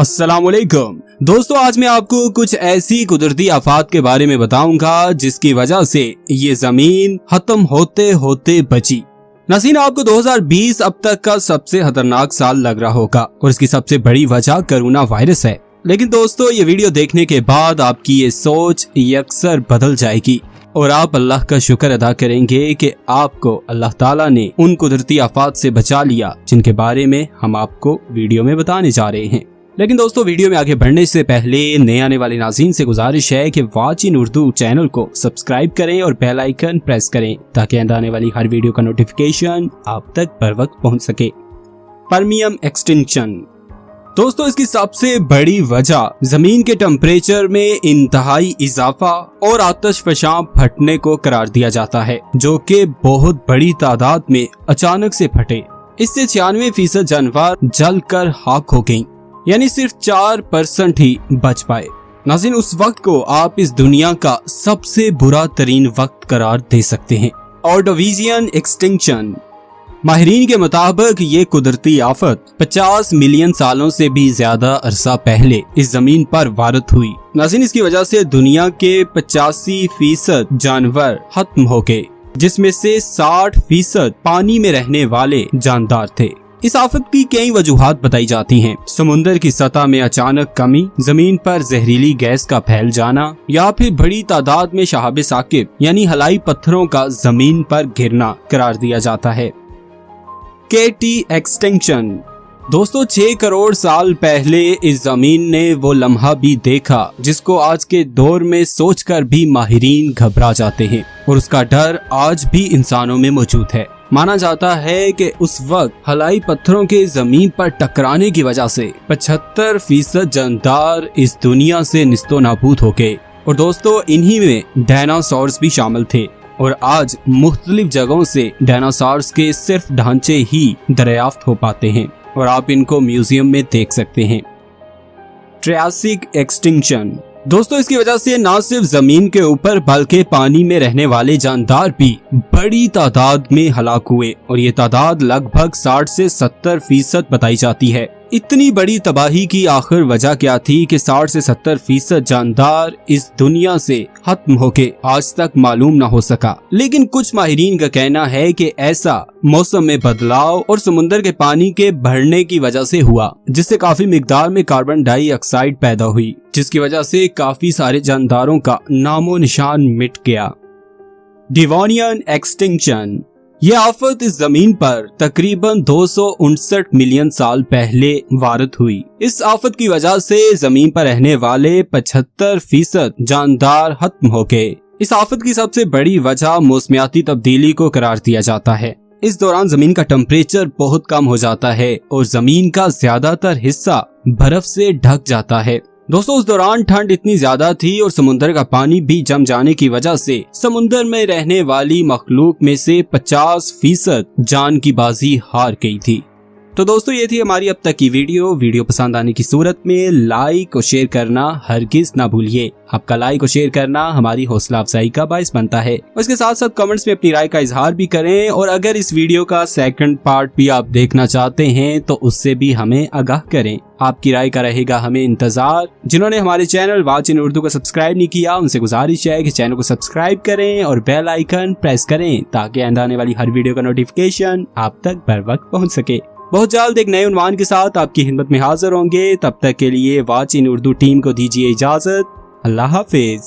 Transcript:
अस्सलाम वालेकुम दोस्तों, आज मैं आपको कुछ ऐसी कुदरती आफात के बारे में बताऊंगा जिसकी वजह से ये जमीन खत्म होते होते बची। नाज़रीन, आपको 2020 अब तक का सबसे खतरनाक साल लग रहा होगा और इसकी सबसे बड़ी वजह कोरोना वायरस है। लेकिन दोस्तों, ये वीडियो देखने के बाद आपकी ये सोच यकसर बदल जाएगी और आप अल्लाह का शुक्र अदा करेंगे कि आपको अल्लाह ताला ने उन कुदरती आफात से बचा लिया जिनके बारे में हम आपको वीडियो में बताने जा रहे हैं। लेकिन दोस्तों, वीडियो में आगे बढ़ने से पहले नए आने वाले नाज़रीन से गुजारिश है कि वॉच इन उर्दू चैनल को सब्सक्राइब करें और बेल आइकन प्रेस करें ताकि आने वाली हर वीडियो का नोटिफिकेशन आप तक बर वक्त पहुंच सके। परमियम एक्सटिंक्शन दोस्तों, इसकी सबसे बड़ी वजह जमीन के टेम्परेचर में इंतहाई इजाफा और आतिशफशां फटने को करार दिया जाता है, जो कि बहुत बड़ी तादाद में अचानक से फटे। इससे 96% जानवर जलकर खाक हो गयी, यानी सिर्फ 4% ही बच पाए। नाज़रीन, उस वक्त को आप इस दुनिया का सबसे बुरा तरीन वक्त करार दे सकते हैं। ऑर्डोविजियन एक्सटिंक्शन माहिरीन के मुताबिक ये कुदरती आफत 50 मिलियन सालों से भी ज्यादा अरसा पहले इस जमीन पर वारद हुई। नाज़रीन, इसकी वजह से दुनिया के 85% जानवर खत्म हो गए, जिसमें से 60% पानी में रहने वाले जानदार थे। इस आफत की कई वजूहात बताई जाती हैं। समुंदर की सतह में अचानक कमी, जमीन पर जहरीली गैस का फैल जाना या फिर बड़ी तादाद में शहाब साकिब यानी हलाई पत्थरों का जमीन पर गिरना करार दिया जाता है। केटी एक्सटिंक्शन दोस्तों, 6 करोड़ साल पहले इस जमीन ने वो लम्हा भी देखा जिसको आज के दौर में सोचकर भी माहिरीन घबरा जाते हैं और उसका डर आज भी इंसानों में मौजूद है। माना जाता है कि उस वक्त हलाई पत्थरों के जमीन पर टकराने की वजह से 75% जानदार इस दुनिया से निस्तो नाबूद हो गए और दोस्तों, इन्हीं में डायनासोर्स भी शामिल थे और आज मुख्तलिफ जगहों से डायनासोर्स के सिर्फ ढांचे ही दरियाफ्त हो पाते हैं और आप इनको म्यूजियम में देख सकते हैं। ट्रायसिक एक्सटिंक्शन दोस्तों, इसकी वजह से न सिर्फ जमीन के ऊपर बल्कि पानी में रहने वाले जानदार भी बड़ी तादाद में हलाक हुए और ये तादाद लगभग 60 से 70% बताई जाती है। इतनी बड़ी तबाही की आखिर वजह क्या थी कि 60 से 70% जानदार इस दुनिया से खत्म होके आज तक मालूम न हो सका। लेकिन कुछ माहिरीन का कहना है कि ऐसा मौसम में बदलाव और समुद्र के पानी के बढ़ने की वजह से हुआ, जिससे काफी मिकदार में कार्बन डाइऑक्साइड पैदा हुई, जिसकी वजह से काफी सारे जानदारों का नामो निशान मिट गया। डिवोनियन एक्सटिंक्शन ये आफत इस जमीन पर तकरीबन 259 मिलियन साल पहले वारद हुई। इस आफत की वजह से जमीन पर रहने वाले 75% जानदार खत्म हो गए। इस आफत की सबसे बड़ी वजह मौसमियाती तब्दीली को करार दिया जाता है। इस दौरान जमीन का टेम्परेचर बहुत कम हो जाता है और जमीन का ज्यादातर हिस्सा बर्फ से ढक जाता है। दोस्तों, उस दौरान ठंड इतनी ज्यादा थी और समुद्र का पानी भी जम जाने की वजह से समुद्र में रहने वाली मखलूक में से 50% जान की बाजी हार गई थी। तो दोस्तों, ये थी हमारी अब तक की वीडियो पसंद आने की सूरत में लाइक और शेयर करना हरगिज ना भूलिए। आपका लाइक और शेयर करना हमारी हौसला अफजाई का बाइस बनता है। उसके साथ साथ कमेंट्स में अपनी राय का इजहार भी करें और अगर इस वीडियो का सेकंड पार्ट भी आप देखना चाहते हैं तो उससे भी हमें आगाह करें। आपकी राय का रहेगा हमें इंतजार। जिन्होंने हमारे चैनल वॉच इन उर्दू को सब्सक्राइब नहीं किया, उनसे गुजारिश है कि चैनल को सब्सक्राइब करें और बेल आइकन प्रेस करें ताकि आने वाली हर वीडियो का नोटिफिकेशन आप तक बर वक्त पहुँच सके। बहुत जल्द एक नए उन्वान के साथ आपकी खिदमत में हाजिर होंगे। तब तक के लिए वॉच इन उर्दू टीम को दीजिए इजाजत। अल्लाह हाफिज।